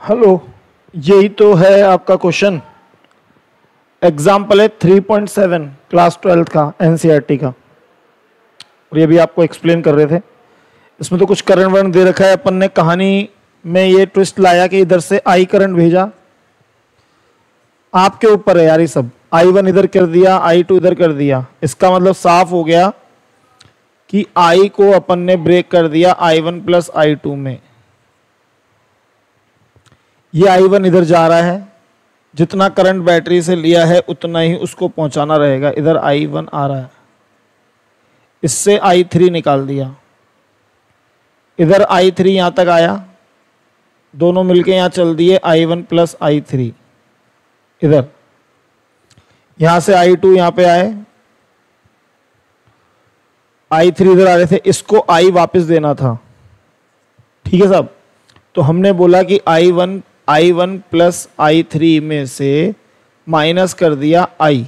Hello, यही तो है आपका क्वेश्चन। एग्जाम्पल है 3.7 क्लास 12 का एनसीईआरटी का, और ये भी आपको एक्सप्लेन कर रहे थे। इसमें तो कुछ करंट वरण दे रखा है, अपन ने कहानी में ये ट्विस्ट लाया कि इधर से आई करंट भेजा। आपके ऊपर है यार, ये सब I1 इधर कर दिया, I2 इधर कर दिया। इसका मतलब साफ हो गया कि I को अपन ने ब्रेक कर दिया I1 प्लस I2 में। ये I1 इधर जा रहा है, जितना करंट बैटरी से लिया है उतना ही उसको पहुंचाना रहेगा। इधर I1 आ रहा है, इससे I3 निकाल दिया। इधर I3 यहां तक आया, दोनों मिलके यहां चल दिए I1 प्लस I3। इधर यहां से I2 यहां पे आए, I3 इधर आ रहे थे, इसको I वापस देना था। ठीक है साहब, तो हमने बोला कि I1 प्लस I3 में से माइनस कर दिया I।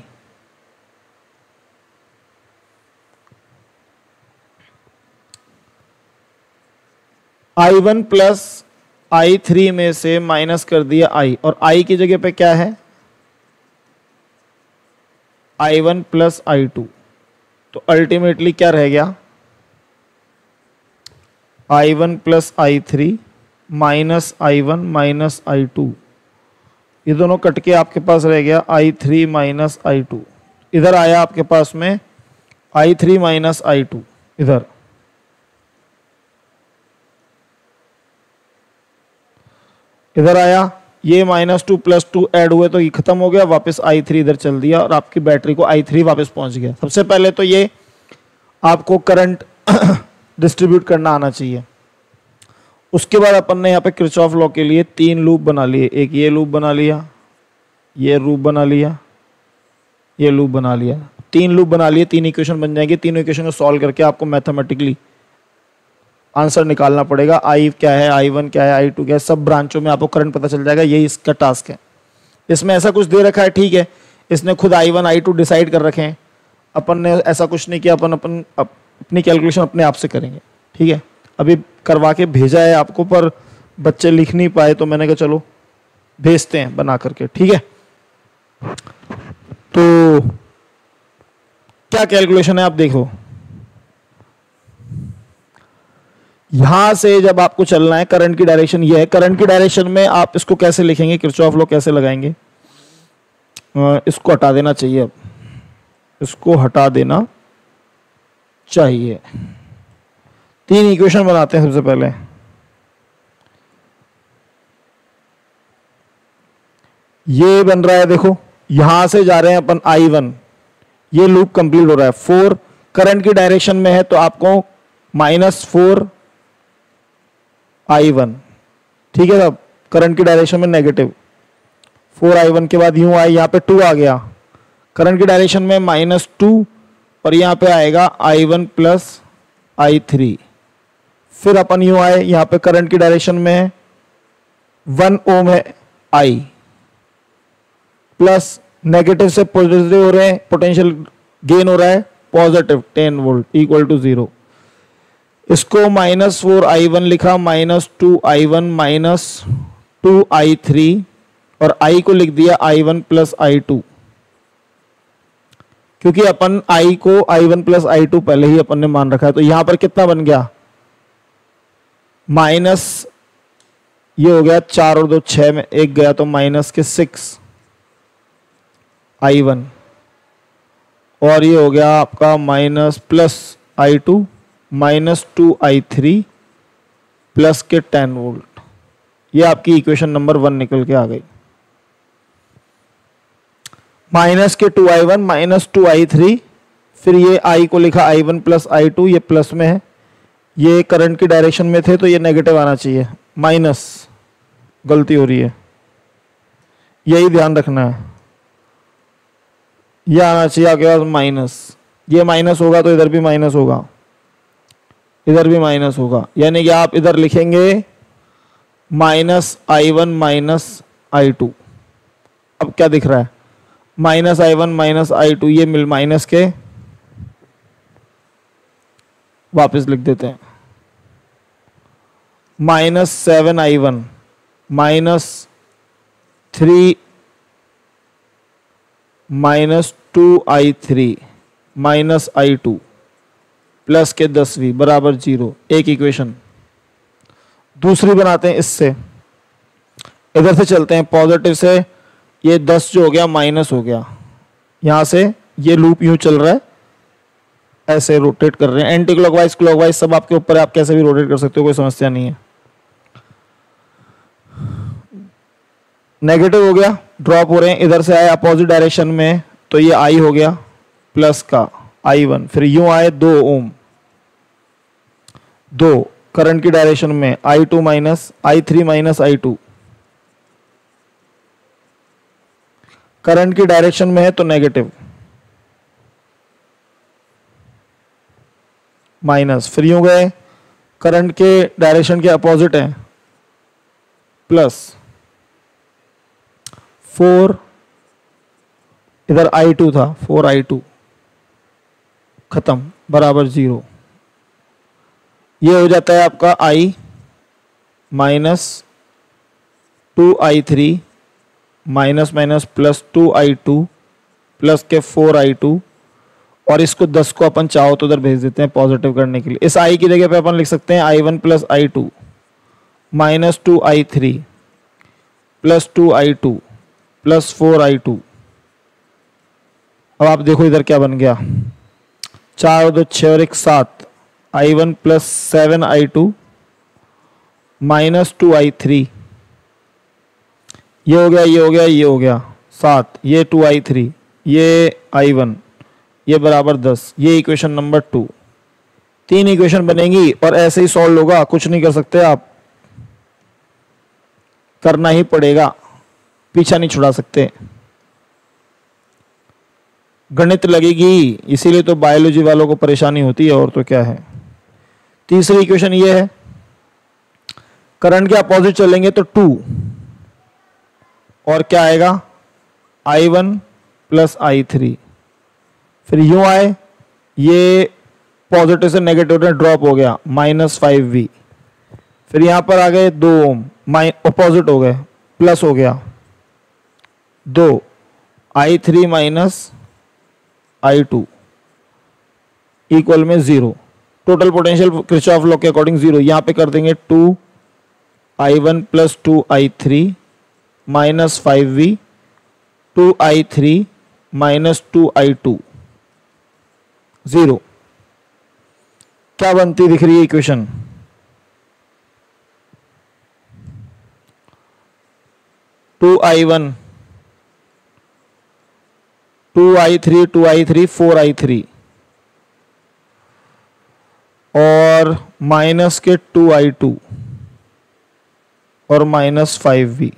I1 प्लस I3 में से माइनस कर दिया I, और I की जगह पे क्या है? I1 plus I2। तो अल्टीमेटली क्या रह गया? I1 plus I3 minus I1 minus I2। ये दोनों कट के आपके पास रह गया I3 माइनस I2। इधर आया आपके पास में I3 माइनस I2। इधर आया, ये -2 +2 ऐड हुए तो ये खत्म हो गया, वापस I3 इधर चल दिया और आपकी बैटरी को I3 वापस पहुंच गया। सबसे पहले तो ये आपको करंट डिस्ट्रीब्यूट करना आना चाहिए। उसके बाद अपन ने यहाँ पे किरचॉफ लॉ के लिए 3 लूप बना लिए। एक ये लूप बना लिया, ये लूप बना लिया, ये लूप बना लिया। 3 लूप बना लिए, 3 इक्वेशन बन जाएंगे। तीनों इक्वेशन को सॉल्व करके आपको मैथमेटिकली आंसर निकालना पड़ेगा। I क्या है, I1 क्या है, I2 क्या है, सब ब्रांचों में आपको करंट पता चल जाएगा। यही इसका टास्क है। इसमें ऐसा कुछ दे रखा है, ठीक है, इसने खुद I1 I2 डिसाइड कर रखे हैं। अपन ने ऐसा कुछ नहीं किया, अपन अपनी कैलकुलेशन अपने आप से करेंगे। ठीक है, अभी करवा के भेजा है आपको, पर बच्चे लिख नहीं पाए तो मैंने कहा चलो भेजते हैं बना करके। ठीक है, तो क्या कैलकुलेशन है आप देखो। यहां से जब आपको चलना है, करंट की डायरेक्शन ये है। करंट की डायरेक्शन में आप इसको कैसे लिखेंगे, किरचॉफ लॉ कैसे लगाएंगे? इसको हटा देना चाहिए, अब इसको हटा देना चाहिए। 3 इक्वेशन बनाते हैं सबसे पहले। ये बन रहा है, देखो यहां से जा रहे हैं अपन I1, ये लूप कंप्लीट हो रहा है। 4 करंट की डायरेक्शन में है तो आपको -4 I1। ठीक है, अब करंट की डायरेक्शन में नेगेटिव 4 I1 के बाद यूं आए, यहां पे 2 आ गया। करंट की डायरेक्शन में -2 और यहां पे आएगा I1 प्लस I3। फिर अपन यूं आए, यहां पे करंट की डायरेक्शन में 1 ओम है I, प्लस नेगेटिव से पॉजिटिव हो रहे हैं, पोटेंशियल गेन हो रहा है पॉजिटिव 10 वोल्ट इक्वल टू 0। इसको -4 I1 लिखा, -2 I1 -2 I3, और I को लिख दिया I1 प्लस I2, क्योंकि अपन I को I1 प्लस I2 पहले ही अपन ने मान रखा है। तो यहां पर कितना बन गया? माइनस ये हो गया 4 और 2 6 में 1 गया, तो -6 I1, और ये हो गया आपका प्लस I2 -2 I3 प्लस के 10 वोल्ट। ये आपकी इक्वेशन नंबर 1 निकल के आ गई। माइनस के 2 I1 -2 I3, फिर ये I को लिखा I1 प्लस I2, ये प्लस में है, ये करंट की डायरेक्शन में थे तो ये नेगेटिव आना चाहिए, माइनस, गलती हो रही है, यही ध्यान रखना है। ये आना चाहिए आपके पास माइनस। ये माइनस होगा तो इधर भी माइनस होगा, इधर भी माइनस होगा, यानी कि आप इधर लिखेंगे -I1 माइनस I2। अब क्या दिख रहा है? -I1 माइनस I2, ये मिल माइनस के वापस लिख देते हैं, -7 I1 -3 -2i3 -i2 प्लस के 10v बराबर 0, एक इक्वेशन। दूसरी बनाते हैं इससे, इधर से चलते हैं पॉजिटिव से, ये 10 जो हो गया माइनस हो गया, यहां से ये लूप यूं चल रहा है, ऐसे रोटेट कर रहे हैं, एंटी क्लॉकवाइज क्लॉकवाइज सब आपके ऊपर है, आप कैसे भी रोटेट कर सकते हो, कोई समस्या नहीं है। नेगेटिव हो गया, ड्रॉप हो रहे हैं, इधर से आए अपोजिट डायरेक्शन में तो ये आई हो गया प्लस का I1, फिर यूं आए 2 ओम, 2 करंट की डायरेक्शन में I2 minus I3 minus I2, current की डायरेक्शन में है तो नेगेटिव, माइनस, फिर यूं गए करंट के डायरेक्शन के अपोजिट है प्लस 4, इधर I2 था 4I2 खत्म बराबर 0। ये हो जाता है आपका I minus 2I3 minus minus plus 2I2 plus के 4I2, और इसको 10 को अपन चाहो तो उधर भेज देते हैं पॉजिटिव करने के लिए। इस I की जगह पे अपन लिख सकते हैं I1 plus I2 minus 2I3 plus 2I2 plus 4I2। अब आप देखो इधर क्या बन गया, 4 और 2 6 और 1 7, I1 plus 7I2 minus 2I3, ये हो गया, ये हो गया, ये हो गया 7, ये 2I3, ये I1, ये बराबर 10, ये इक्वेशन नंबर 2। 3 इक्वेशन बनेंगी और ऐसे ही सॉल्व होगा, कुछ नहीं कर सकते आप, करना ही पड़ेगा, पीछा नहीं छुड़ा सकते, गणित लगेगी, इसीलिए तो बायोलॉजी वालों को परेशानी होती है, और तो क्या है। तीसरी इक्वेशन ये है, करंट के अपोजिट चलेंगे तो 2, और क्या आएगा I1 प्लस I3, फिर यूं आए, ये पॉजिटिव से नेगेटिव में ड्रॉप हो गया -5v, फिर यहां पर आ गए 2 ओम, अपोजिट हो गए, प्लस हो गया 2 I3 माइनस I2 इक्वल में 0। टोटल पोटेंशियल किरचॉफ लॉ के अकॉर्डिंग 0, यहां पे कर देंगे 2I1 plus 2I3 minus 5v 2I3 minus 2I2 0। क्या बनती दिख रही है equation, to I1 2I3 2I3 4I3 और माइनस के 2I2 और माइनस 5v।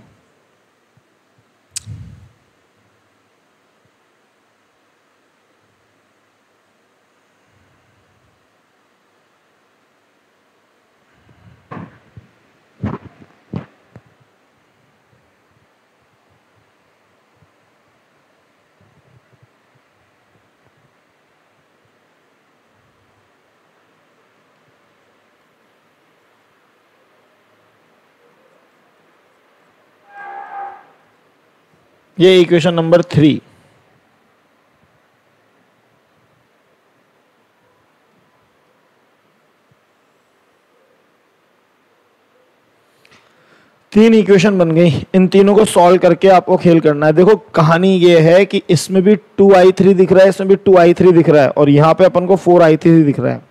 ये इक्वेशन नंबर 3। तीन इक्वेशन बन गई, इन तीनों को सॉल्व करके आपको खेल करना है। देखो कहानी ये है कि इसमें भी 2I3 दिख रहा है, इसमें भी 2I3 दिख रहा है, और यहां पे अपन को 4I3 दिख रहा है।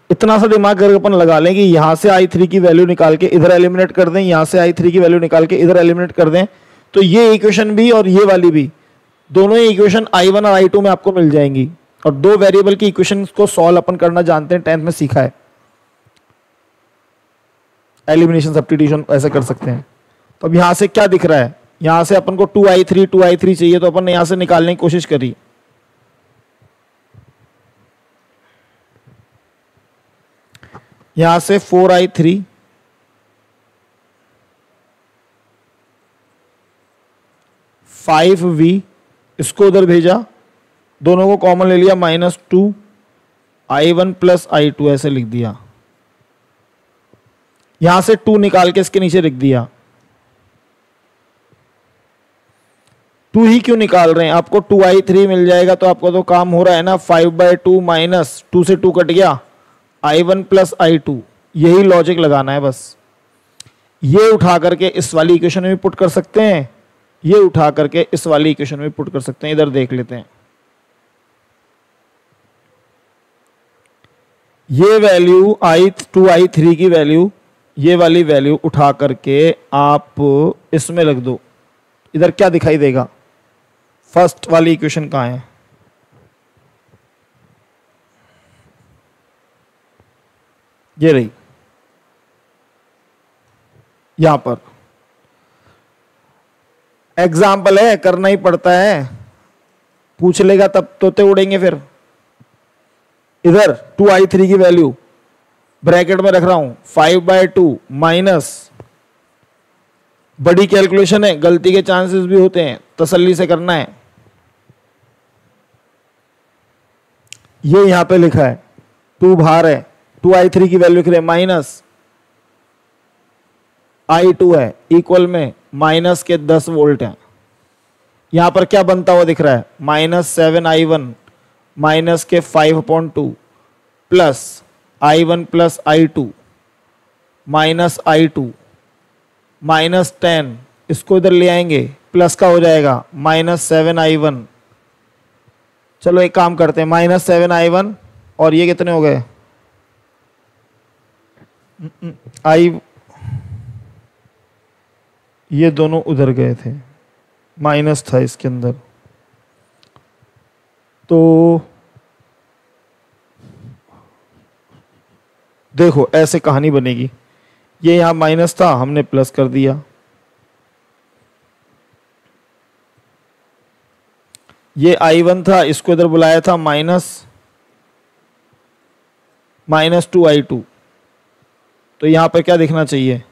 इतना सा दिमाग करके अपन लगा लें कि यहां से I3 की वैल्यू निकाल के इधर एलिमिनेट कर दें, यहां से I3 की वैल्यू निकाल के इधर एलिमिनेट कर दें, तो ये इक्वेशन भी और ये वाली भी, दोनों ही इक्वेशन I1 और I2 में आपको मिल जाएंगी। और दो वेरिएबल की इक्वेशन को सॉल्व अपन करना जानते हैं, 10th में सीखा है, एलिमिनेशन सब्स्टिट्यूशन ऐसे कर सकते हैं। तो अब यहां से क्या दिख रहा है, यहां से अपन को 2I3 चाहिए, तो अपन ने यहां से निकालने की कोशिश करी। यहां से 4I3 5v, इसको उधर भेजा, दोनों को कॉमन ले लिया, -2 I1 प्लस I2 ऐसे लिख दिया। यहां से 2 निकाल के इसके नीचे लिख दिया। 2 ही क्यों निकाल रहे हैं, आपको 2i3 मिल जाएगा तो आपको तो काम हो रहा है ना। 5/2 माइनस 2 से 2 कट गया, i1 प्लस i2, यही लॉजिक लगाना है बस। ये उठा करके इस वाली इक्वेशन में पुट कर सकते हैं, ये उठा करके इस वाली इक्वेशन में पुट कर सकते हैं। इधर देख लेते हैं, ये वैल्यू i2i3 की वैल्यू, ये वाली वैल्यू उठा करके आप इसमें रख दो। इधर क्या दिखाई देगा, फर्स्ट वाली इक्वेशन कहाँ है, ये रही, यहां पर। एग्जाम्पल है, करना ही पड़ता है, पूछ लेगा तब तोते उड़ेंगे फिर। इधर 2i3 की वैल्यू ब्रैकेट में रख रहा हूं, 5/2 माइनस, बड़ी कैलकुलेशन है, गलती के चांसेस भी होते हैं, तसल्ली से करना है। ये यहां पे लिखा है 2 बाहर है, 2i3 की वैल्यू लिख रहे हैं, माइनस i2 है, इक्वल में माइनस के 10 वोल्ट है। यहां पर क्या बनता हुआ दिख रहा है, -7i1 माइनस के 5/2 plus i1 plus i2 minus i2 -10, इसको इधर ले आएंगे, प्लस का हो जाएगा -7i1। चलो एक काम करते हैं, -7i1 और ये कितने हो गए, ये दोनों उधर गए थे, माइनस था इसके अंदर, तो देखो ऐसे कहानी बनेगी। ये यहां माइनस था, हमने प्लस कर दिया, ये i1 था, इसको इधर बुलाया था -2i2, तो यहां पर क्या दिखना चाहिए,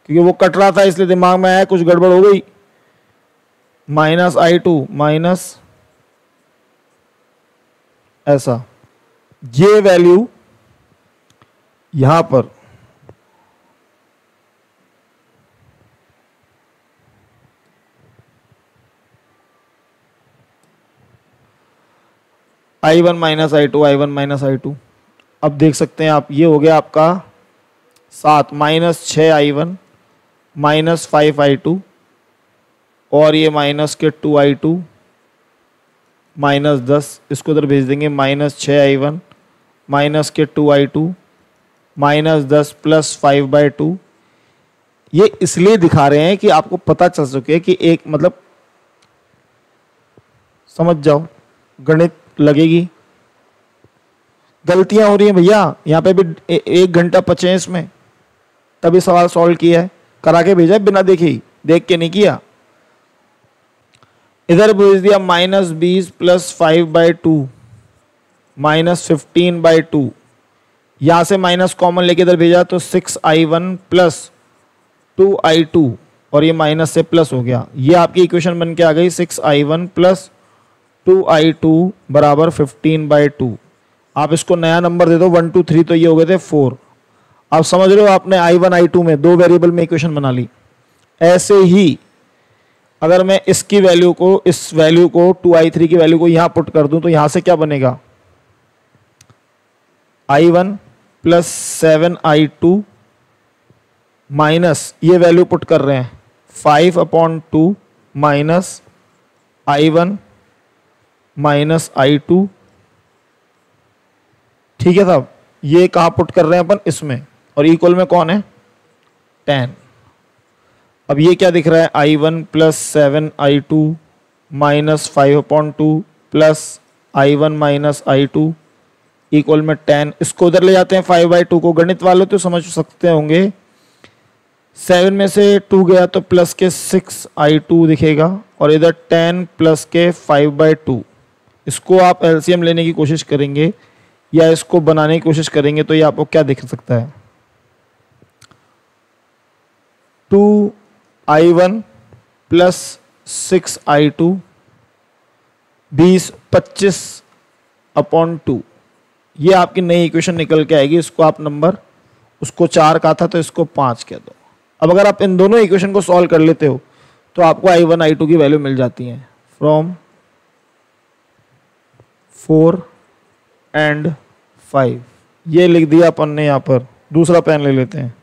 क्योंकि वो कट रहा था इसलिए दिमाग में आया, कुछ गड़बड़ हो गई, -i2 माइनस ऐसा, ये वैल्यू यहां पर i1 minus i2, i1 minus i2, अब देख सकते हैं आप, ये हो गया आपका 7, -6i1 माइनस 5i2 और ये माइनस के 2i2 -10, इसको उधर भेज देंगे, -6i1 माइनस के 2i2 -10 प्लस 5/2। ये इसलिए दिखा रहे हैं कि आपको पता चल सके कि एक मतलब समझ जाओ, गणित लगेगी। गलतियां हो रही हैं भैया, यहाँ पे भी 1 घंटा 25 में तभी सवाल सॉल्व किया है, करा के भेजा बिना देखे ही, देख के नहीं किया। इधर भेज दिया -20 प्लस 5/2 -15/2, यहां से माइनस कॉमन लेके इधर भेजा तो 6i1 प्लस 2i2 और ये माइनस से प्लस हो गया। ये आपकी इक्वेशन बन के आ गई 6i1 प्लस 2i2 बराबर 15/2। आप इसको नया नंबर दे दो 1 2 3, तो ये हो गए थे 4। आप समझ रहे हो, आपने i1 i2 में 2 वेरिएबल में इक्वेशन बना ली। ऐसे ही अगर मैं इसकी वैल्यू को, इस वैल्यू को 2i3 की वैल्यू को यहां पुट कर दूं तो यहां से क्या बनेगा, i1 प्लस 7i2 माइनस, ये वैल्यू पुट कर रहे हैं 5/2 माइनस i1 माइनस i2, ठीक है साहब। ये कहाँ पुट कर रहे हैं अपन, इसमें, और इक्वल में कौन है 10। अब ये क्या दिख रहा है, i1 plus 7i2 minus 5/2 plus i1 minus i2 equal में 10। इसको उधर ले जाते हैं 5/2 को, गणित वाले तो समझ सकते होंगे, 7 में से 2 गया तो प्लस के 6i2 दिखेगा और इधर 10 प्लस के 5/2। इसको आप एलसीएम लेने की कोशिश करेंगे या इसको बनाने की कोशिश करेंगे तो ये आपको क्या दिख सकता है, 2i1 प्लस 6i2 25/2, ये आपकी नई इक्वेशन निकल के आएगी। इसको आप नंबर उसको 4 कहा था तो इसको 5 कह दो। अब अगर आप इन दोनों इक्वेशन को सॉल्व कर लेते हो तो आपको I1 I2 की वैल्यू मिल जाती है फ्रॉम 4 एंड 5। ये लिख दिया अपन ने यहां पर। दूसरा पेन ले लेते हैं।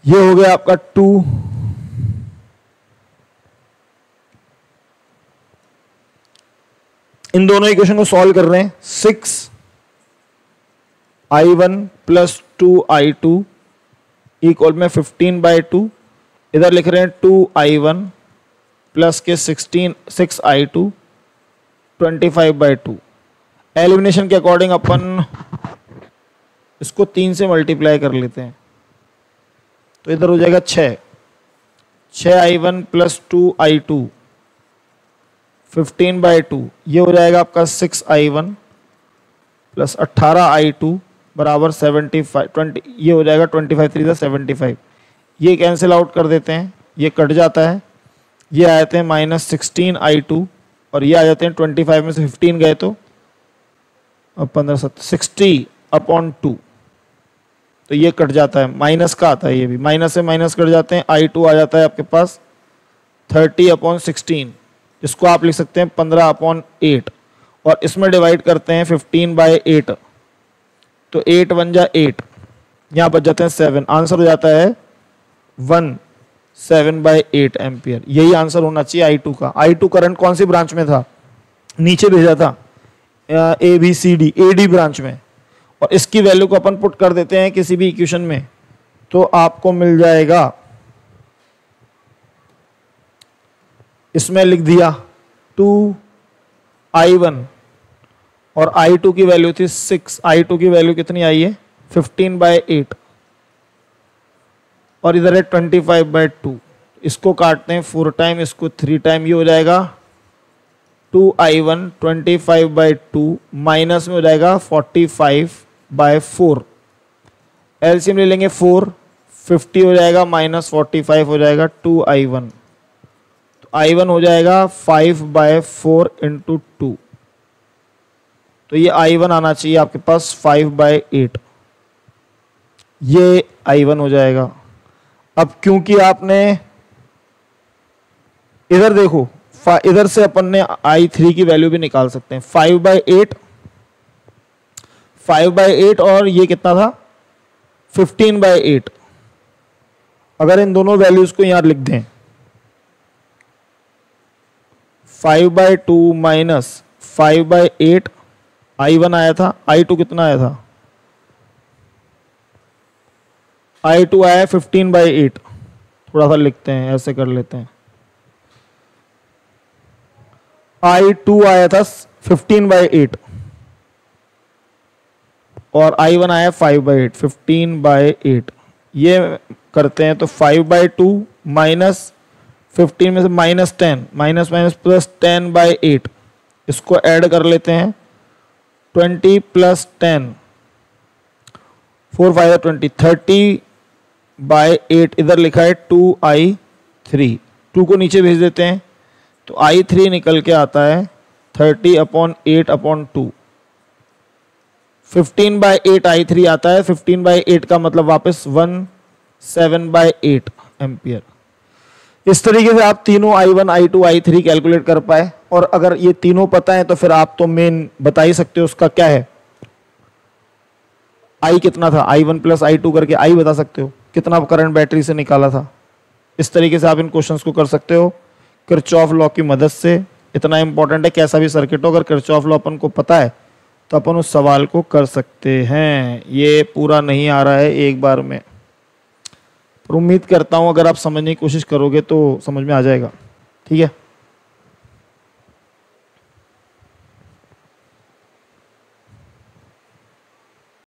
ये हो गया आपका 2 इन दोनों इक्वेशन को सॉल्व कर रहे हैं। 6 I1 प्लस 2 I2 इक्वल में 15/2। इधर लिख रहे हैं 2 I1 प्लस के 6 I2 25/2। एलिमिनेशन के अकॉर्डिंग अपन इसको 3 से मल्टीप्लाई कर लेते हैं तो इधर हो जाएगा 6 I1 प्लस 2 I2 15/2। ये हो जाएगा आपका 6 I1 प्लस 18 I2 बराबर 75 20। ये हो जाएगा 25 3 75। ये कैंसिल आउट कर देते हैं, ये कट जाता है। ये आ जाते हैं -16 I2 और ये आ जाते हैं 25 में से 15 गए तो अब 15 60/2। तो ये कट जाता है, माइनस का आता है। ये भी माइनस से माइनस कट जाते हैं। I2 आ जाता है आपके पास 30/16। इसको आप लिख सकते हैं 15/8 और इसमें डिवाइड करते हैं 15/8 तो 8 1 जा 8, यहाँ बच जाते हैं 7। आंसर हो जाता है 7/8 एम्पियर। यही आंसर होना चाहिए I2 का। I2 करंट कौन सी ब्रांच में था? नीचे भेजा था ABCD AD ब्रांच में, और इसकी वैल्यू को अपन पुट कर देते हैं किसी भी इक्वेशन में तो आपको मिल जाएगा, इसमें लिख दिया 2 I1 और I2 की वैल्यू थी 6। I2 की वैल्यू कितनी आई है 15/8 और इधर है 25/2। इसको काटते हैं 4 टाइम, इसको 3 टाइम। ये हो जाएगा 2 I1 25/2 माइनस में हो जाएगा 45/4। एलसीएम ले लेंगे 4 50 हो जाएगा माइनस 45 हो जाएगा 2 I1। तो I1 हो जाएगा 5/4 इंटू 2। तो ये I1 आना चाहिए आपके पास 5/8। ये I1 हो जाएगा। अब क्योंकि आपने इधर देखो, इधर से अपन ने I3 की वैल्यू भी निकाल सकते हैं। 5/8 और ये कितना था 15/8। अगर इन दोनों वैल्यूज को यहां लिख दें 5/2 माइनस 5/8 I1 आया था। I2 कितना आया था? I2 आया 15/8। थोड़ा सा लिखते हैं, ऐसे कर लेते हैं। I2 आया था 15/8 और I1 आया 5/8 15/8। ये करते हैं तो 5/2 माइनस 15 में से -10 माइनस माइनस प्लस 10/8। इसको ऐड कर लेते हैं 20 प्लस 10 4 5 20 30/8। इधर लिखा है 2I3। 2 को नीचे भेज देते हैं तो I3 निकल के आता है 30/8/2। 15/8 I3 आता है। 15/8 का मतलब वापस 17/8 एम्पियर। इस तरीके से आप तीनों I1 I2 I3 कैलकुलेट कर पाए। और अगर ये तीनों पता है तो फिर आप तो मेन बता ही सकते हो उसका क्या है। I कितना था, I1 प्लस I2 करके I बता सकते हो कितना करंट बैटरी से निकाला था। इस तरीके से आप इन क्वेश्चंस को कर सकते हो किरचॉफ लॉ की मदद से। इतना इंपॉर्टेंट है, कैसा भी सर्किट हो अगर किरचॉफ लॉ अपन को पता है तो अपन उस सवाल को कर सकते हैं। ये पूरा नहीं आ रहा है एक बार में, पर उम्मीद करता हूं अगर आप समझने की कोशिश करोगे तो समझ में आ जाएगा। ठीक है।